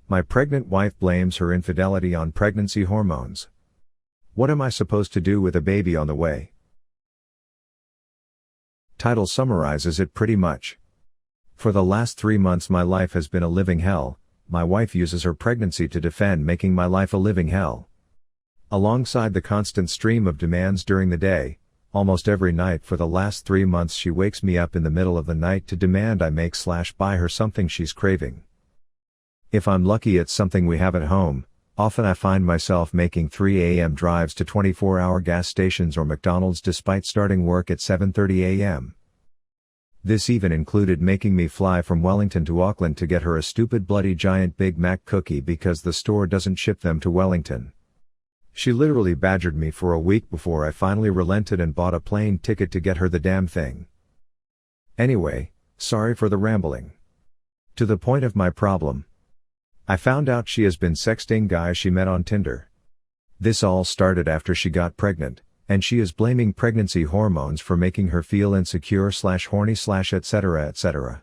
My pregnant wife blames her infidelity on pregnancy hormones. What am I supposed to do with a baby on the way? Title summarizes it pretty much. For the last 3 months my life has been a living hell. My wife uses her pregnancy to defend making my life a living hell. Alongside the constant stream of demands during the day, almost every night for the last 3 months she wakes me up in the middle of the night to demand I make/buy her something she's craving. If I'm lucky it's something we have at home. Often I find myself making 3 a.m. drives to 24-hour gas stations or McDonald's despite starting work at 7:30 a.m. This even included making me fly from Wellington to Auckland to get her a stupid bloody giant Big Mac cookie because the store doesn't ship them to Wellington. She literally badgered me for a week before I finally relented and bought a plane ticket to get her the damn thing. Anyway, sorry for the rambling. To the point of my problem. I found out she has been sexting guys she met on Tinder. This all started after she got pregnant, and she is blaming pregnancy hormones for making her feel insecure/horny/ etc. etc.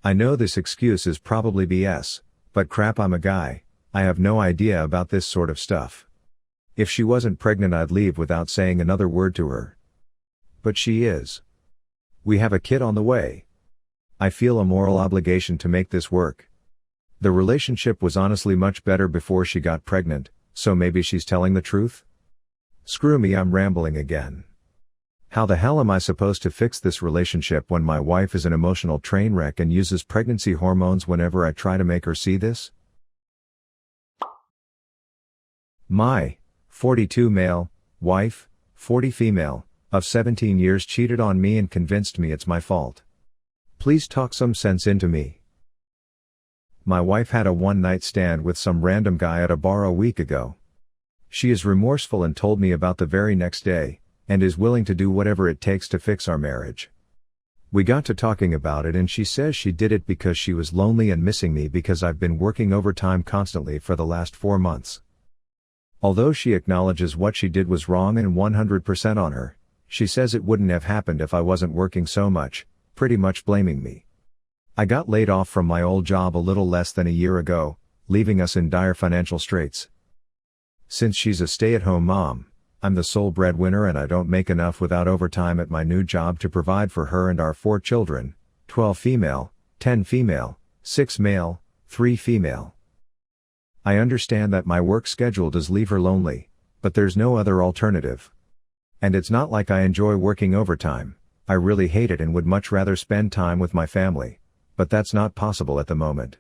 I know this excuse is probably BS, but crap, I'm a guy, I have no idea about this sort of stuff. If she wasn't pregnant I'd leave without saying another word to her. But she is. We have a kid on the way. I feel a moral obligation to make this work. The relationship was honestly much better before she got pregnant, so maybe she's telling the truth? Screw me, I'm rambling again. How the hell am I supposed to fix this relationship when my wife is an emotional train wreck and uses pregnancy hormones whenever I try to make her see this? My 42 male, wife, 40 female, of 17 years cheated on me and convinced me it's my fault. Please talk some sense into me. My wife had a one-night stand with some random guy at a bar a week ago. She is remorseful and told me about the very next day, and is willing to do whatever it takes to fix our marriage. We got to talking about it and she says she did it because she was lonely and missing me because I've been working overtime constantly for the last 4 months. Although she acknowledges what she did was wrong and 100% on her, she says it wouldn't have happened if I wasn't working so much, pretty much blaming me. I got laid off from my old job a little less than a year ago, leaving us in dire financial straits. Since she's a stay-at-home mom, I'm the sole breadwinner and I don't make enough without overtime at my new job to provide for her and our 4 children, 12 female, 10 female, 6 male, 3 female. I understand that my work schedule does leave her lonely, but there's no other alternative. And it's not like I enjoy working overtime, I really hate it and would much rather spend time with my family, but that's not possible at the moment.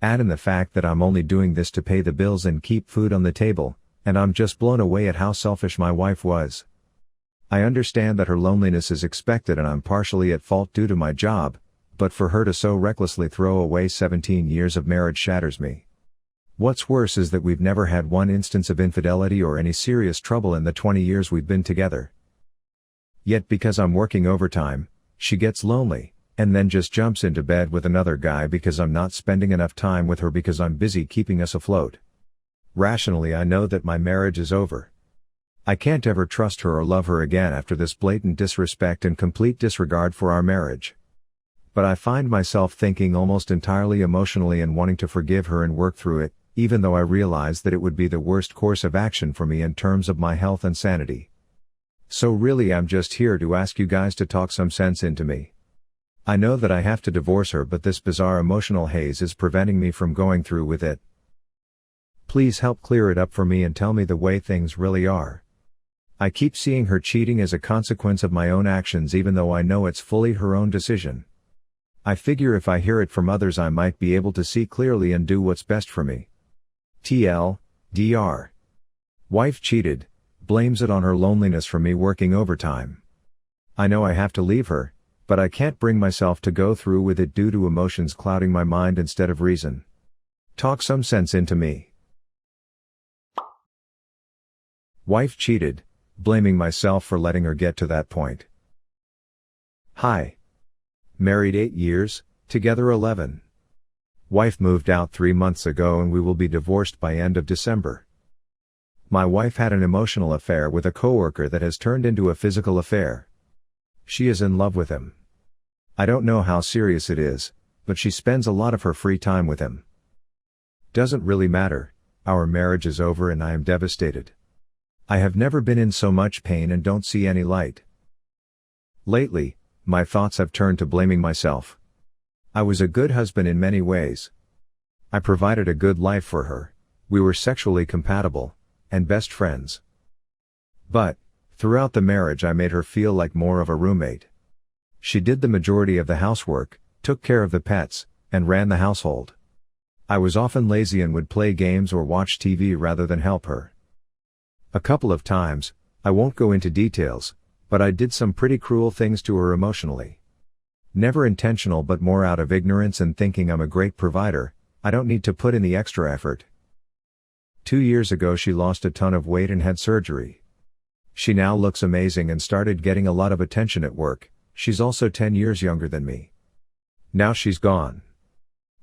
Add in the fact that I'm only doing this to pay the bills and keep food on the table, and I'm just blown away at how selfish my wife was. I understand that her loneliness is expected and I'm partially at fault due to my job, but for her to so recklessly throw away 17 years of marriage shatters me. What's worse is that we've never had one instance of infidelity or any serious trouble in the 20 years we've been together. Yet because I'm working overtime, she gets lonely, and then just jumps into bed with another guy because I'm not spending enough time with her because I'm busy keeping us afloat. Rationally I know that my marriage is over. I can't ever trust her or love her again after this blatant disrespect and complete disregard for our marriage. But I find myself thinking almost entirely emotionally and wanting to forgive her and work through it, even though I realize that it would be the worst course of action for me in terms of my health and sanity. So really I'm just here to ask you guys to talk some sense into me. I know that I have to divorce her, but this bizarre emotional haze is preventing me from going through with it. Please help clear it up for me and tell me the way things really are. I keep seeing her cheating as a consequence of my own actions even though I know it's fully her own decision. I figure if I hear it from others I might be able to see clearly and do what's best for me. TL.DR. Wife cheated, blames it on her loneliness for me working overtime. I know I have to leave her, but I can't bring myself to go through with it due to emotions clouding my mind instead of reason. Talk some sense into me. Wife cheated, blaming myself for letting her get to that point. Hi. Married 8 years, together 11. Wife moved out 3 months ago and we will be divorced by end of December. My wife had an emotional affair with a coworker that has turned into a physical affair. She is in love with him. I don't know how serious it is, but she spends a lot of her free time with him. Doesn't really matter, our marriage is over and I am devastated. I have never been in so much pain and don't see any light. Lately, my thoughts have turned to blaming myself. I was a good husband in many ways. I provided a good life for her, we were sexually compatible, and best friends. But, throughout the marriage I made her feel like more of a roommate. She did the majority of the housework, took care of the pets, and ran the household. I was often lazy and would play games or watch TV rather than help her. A couple of times, I won't go into details, but I did some pretty cruel things to her emotionally. Never intentional but more out of ignorance and thinking I'm a great provider, I don't need to put in the extra effort. 2 years ago she lost a ton of weight and had surgery. She now looks amazing and started getting a lot of attention at work. She's also 10 years younger than me. Now she's gone.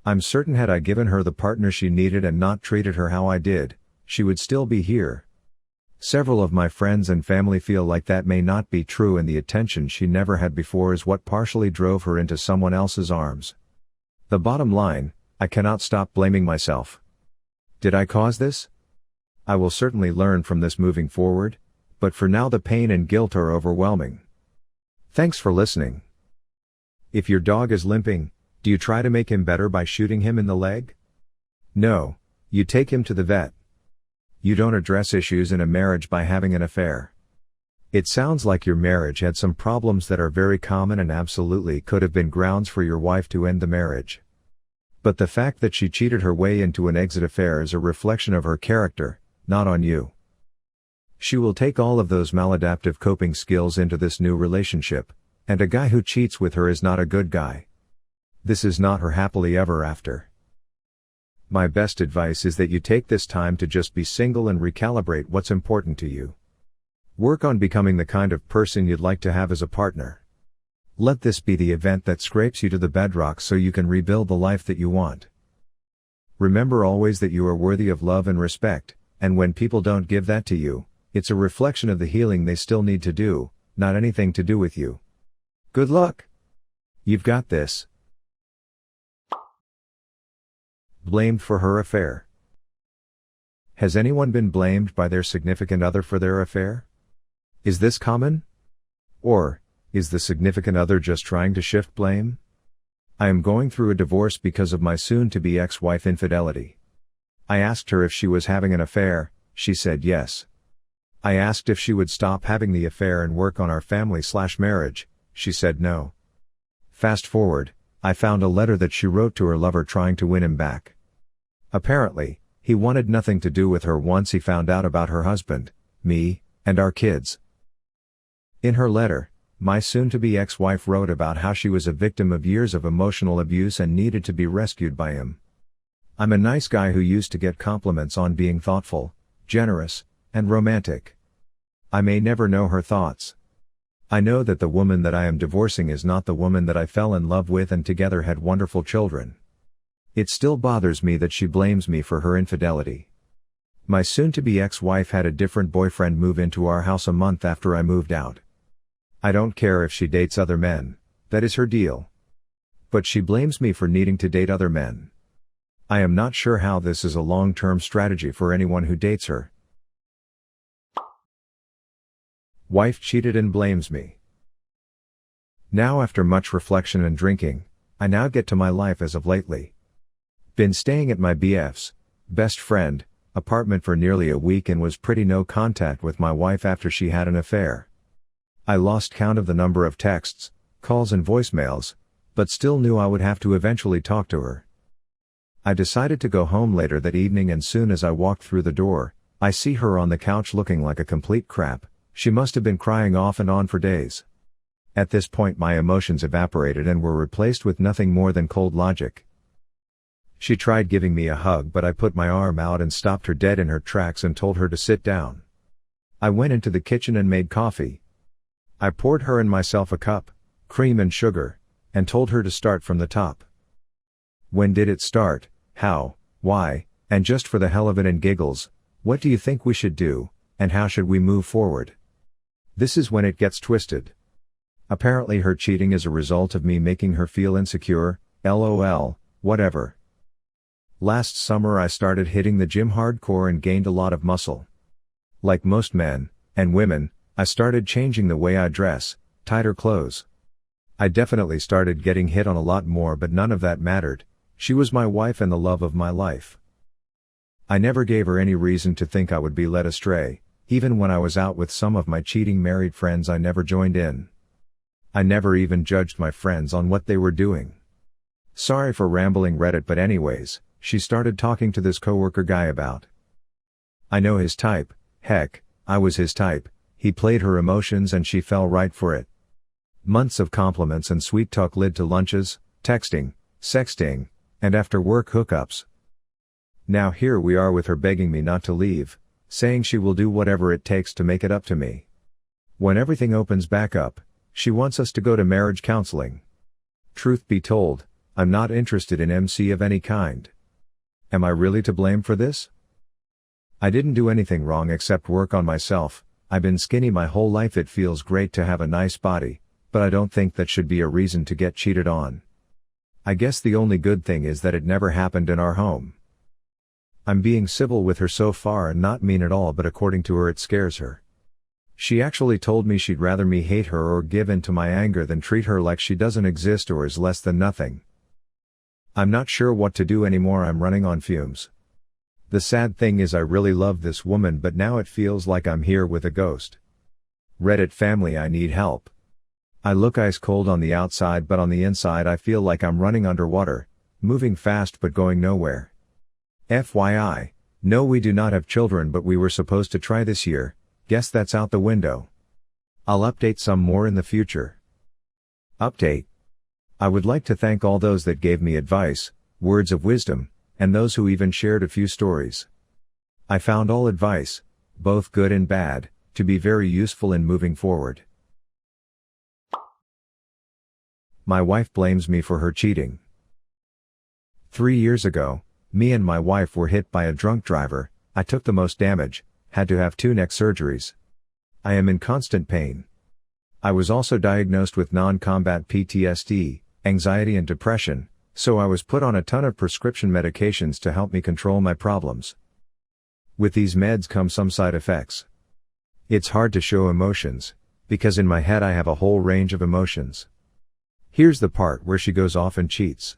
I'm certain had I given her the partner she needed and not treated her how I did, she would still be here. Several of my friends and family feel like that may not be true and the attention she never had before is what partially drove her into someone else's arms. The bottom line, I cannot stop blaming myself. Did I cause this? I will certainly learn from this moving forward, but for now the pain and guilt are overwhelming. Thanks for listening. If your dog is limping, do you try to make him better by shooting him in the leg? No, you take him to the vet. You don't address issues in a marriage by having an affair. It sounds like your marriage had some problems that are very common and absolutely could have been grounds for your wife to end the marriage. But the fact that she cheated her way into an exit affair is a reflection of her character, not on you. She will take all of those maladaptive coping skills into this new relationship, and a guy who cheats with her is not a good guy. This is not her happily ever after. My best advice is that you take this time to just be single and recalibrate what's important to you. Work on becoming the kind of person you'd like to have as a partner. Let this be the event that scrapes you to the bedrock so you can rebuild the life that you want. Remember always that you are worthy of love and respect, and when people don't give that to you, it's a reflection of the healing they still need to do, not anything to do with you. Good luck! You've got this. Blamed for her affair. Has anyone been blamed by their significant other for their affair? Is this common? Or, is the significant other just trying to shift blame? I am going through a divorce because of my soon-to-be ex-wife infidelity. I asked her if she was having an affair, she said yes. I asked if she would stop having the affair and work on our family/marriage, she said no. Fast forward, I found a letter that she wrote to her lover trying to win him back. Apparently, he wanted nothing to do with her once he found out about her husband, me, and our kids. In her letter, my soon-to-be ex-wife wrote about how she was a victim of years of emotional abuse and needed to be rescued by him. I'm a nice guy who used to get compliments on being thoughtful, generous, and romantic. I may never know her thoughts. I know that the woman that I am divorcing is not the woman that I fell in love with and together had wonderful children. It still bothers me that she blames me for her infidelity. My soon-to-be ex-wife had a different boyfriend move into our house a month after I moved out. I don't care if she dates other men, that is her deal. But she blames me for needing to date other men. I am not sure how this is a long-term strategy for anyone who dates her. Wife cheated and blames me. Now after much reflection and drinking, I now get to my life as of lately. Been staying at my BF's, best friend, apartment for nearly a week and was pretty no contact with my wife after she had an affair. I lost count of the number of texts, calls and voicemails, but still knew I would have to eventually talk to her. I decided to go home later that evening and soon as I walked through the door, I see her on the couch looking like a complete crap. She must have been crying off and on for days. At this point my emotions evaporated and were replaced with nothing more than cold logic. She tried giving me a hug but I put my arm out and stopped her dead in her tracks and told her to sit down. I went into the kitchen and made coffee. I poured her and myself a cup, cream and sugar, and told her to start from the top. When did it start, how, why, and just for the hell of it and giggles, what do you think we should do, and how should we move forward? This is when it gets twisted. Apparently her cheating is a result of me making her feel insecure, lol, whatever. Last summer I started hitting the gym hardcore and gained a lot of muscle. Like most men, and women, I started changing the way I dress, tighter clothes. I definitely started getting hit on a lot more, but none of that mattered. She was my wife and the love of my life. I never gave her any reason to think I would be led astray. Even when I was out with some of my cheating married friends, I never joined in. I never even judged my friends on what they were doing. Sorry for rambling Reddit, but anyways, she started talking to this coworker guy about. I know his type, heck, I was his type. He played her emotions and she fell right for it. Months of compliments and sweet talk led to lunches, texting, sexting, and after work hookups. Now here we are with her begging me not to leave, saying she will do whatever it takes to make it up to me. When everything opens back up, she wants us to go to marriage counseling. Truth be told, I'm not interested in MC of any kind. Am I really to blame for this? I didn't do anything wrong except work on myself. I've been skinny my whole life. It feels great to have a nice body, but I don't think that should be a reason to get cheated on. I guess the only good thing is that it never happened in our home. I'm being civil with her so far and not mean at all, but according to her it scares her. She actually told me she'd rather me hate her or give in to my anger than treat her like she doesn't exist or is less than nothing. I'm not sure what to do anymore. I'm running on fumes. The sad thing is I really love this woman, but now it feels like I'm here with a ghost. Reddit family, I need help. I look ice cold on the outside, but on the inside I feel like I'm running underwater, moving fast but going nowhere. FYI, no, we do not have children, but we were supposed to try this year. Guess that's out the window. I'll update some more in the future. Update. I would like to thank all those that gave me advice, words of wisdom, and those who even shared a few stories. I found all advice, both good and bad, to be very useful in moving forward. My wife blames me for her cheating. 3 years ago, me and my wife were hit by a drunk driver. I took the most damage, had to have 2 neck surgeries. I am in constant pain. I was also diagnosed with non-combat PTSD, anxiety and depression, so I was put on a ton of prescription medications to help me control my problems. With these meds come some side effects. It's hard to show emotions, because in my head I have a whole range of emotions. Here's the part where she goes off and cheats.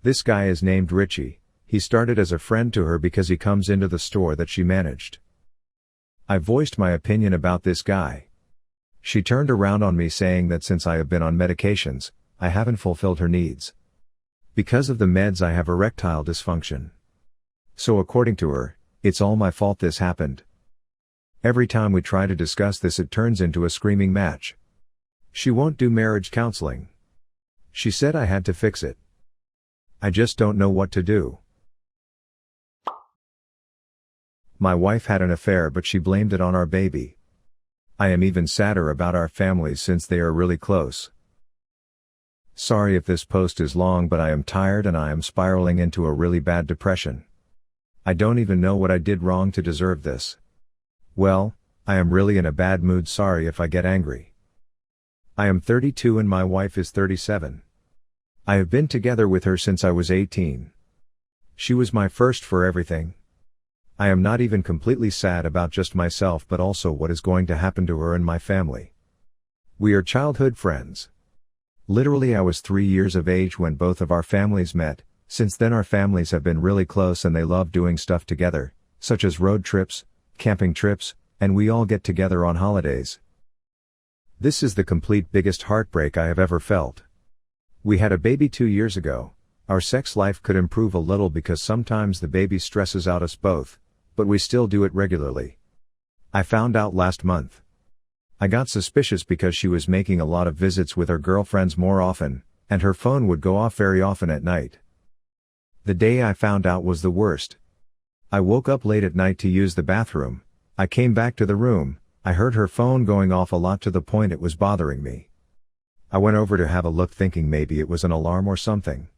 This guy is named Richie. He started as a friend to her because he comes into the store that she managed. I voiced my opinion about this guy. She turned around on me saying that since I have been on medications, I haven't fulfilled her needs. Because of the meds I have erectile dysfunction. So according to her, it's all my fault this happened. Every time we try to discuss this it turns into a screaming match. She won't do marriage counseling. She said I had to fix it. I just don't know what to do. My wife had an affair, but she blamed it on our baby. I am even sadder about our families since they are really close. Sorry if this post is long, but I am tired and I am spiraling into a really bad depression. I don't even know what I did wrong to deserve this. Well, I am really in a bad mood. Sorry if I get angry. I am 32 and my wife is 37. I have been together with her since I was 18. She was my first for everything. I am not even completely sad about just myself, but also what is going to happen to her and my family. We are childhood friends. Literally I was 3 years of age when both of our families met. Since then our families have been really close and they love doing stuff together, such as road trips, camping trips, and we all get together on holidays. This is the complete biggest heartbreak I have ever felt. We had a baby 2 years ago. Our sex life could improve a little because sometimes the baby stresses out us both, but we still do it regularly. I found out last month. I got suspicious because she was making a lot of visits with her girlfriends more often, and her phone would go off very often at night. The day I found out was the worst. I woke up late at night to use the bathroom. I came back to the room. I heard her phone going off a lot to the point it was bothering me. I went over to have a look thinking maybe it was an alarm or something.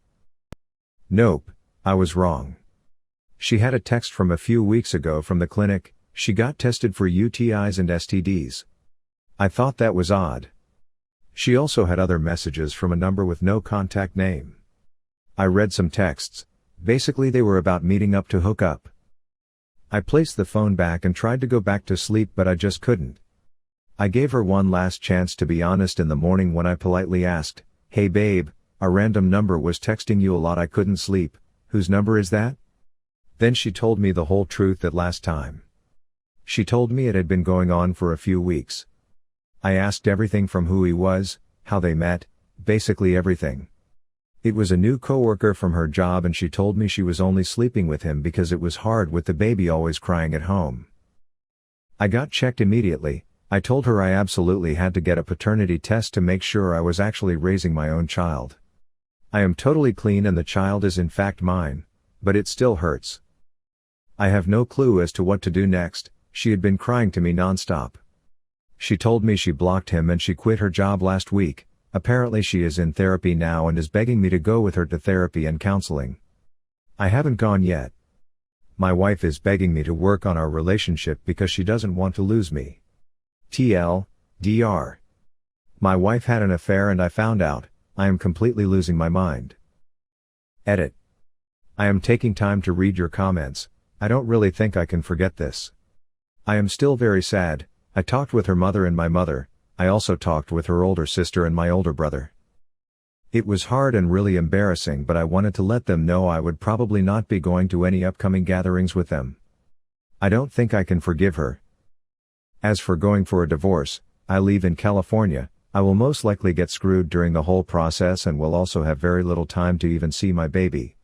Nope, I was wrong. She had a text from a few weeks ago from the clinic. She got tested for UTIs and STDs. I thought that was odd. She also had other messages from a number with no contact name. I read some texts. Basically they were about meeting up to hook up. I placed the phone back and tried to go back to sleep, but I just couldn't. I gave her one last chance to be honest in the morning when I politely asked, "Hey babe, a random number was texting you a lot, I couldn't sleep. Whose number is that?" Then she told me the whole truth that last time. She told me it had been going on for a few weeks. I asked everything from who he was, how they met, basically everything. It was a new coworker from her job, and she told me she was only sleeping with him because it was hard with the baby always crying at home. I got checked immediately. I told her I absolutely had to get a paternity test to make sure I was actually raising my own child. I am totally clean and the child is in fact mine, but it still hurts. I have no clue as to what to do next. She had been crying to me nonstop. She told me she blocked him and she quit her job last week. Apparently she is in therapy now and is begging me to go with her to therapy and counseling. I haven't gone yet. My wife is begging me to work on our relationship because she doesn't want to lose me. TLDR. My wife had an affair and I found out. I am completely losing my mind. Edit. I am taking time to read your comments. I don't really think I can forget this. I am still very sad. I talked with her mother and my mother. I also talked with her older sister and my older brother. It was hard and really embarrassing, but I wanted to let them know I would probably not be going to any upcoming gatherings with them. I don't think I can forgive her. As for going for a divorce, I live in California. I will most likely get screwed during the whole process and will also have very little time to even see my baby.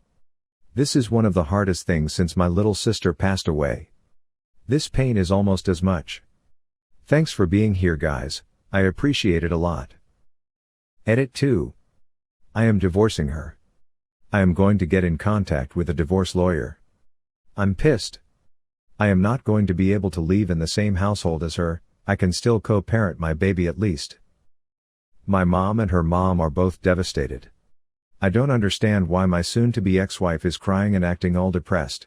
This is one of the hardest things since my little sister passed away. This pain is almost as much. Thanks for being here, guys. I appreciate it a lot. Edit 2. I am divorcing her. I am going to get in contact with a divorce lawyer. I'm pissed. I am not going to be able to live in the same household as her. I can still co-parent my baby at least. My mom and her mom are both devastated. I don't understand why my soon-to-be ex-wife is crying and acting all depressed.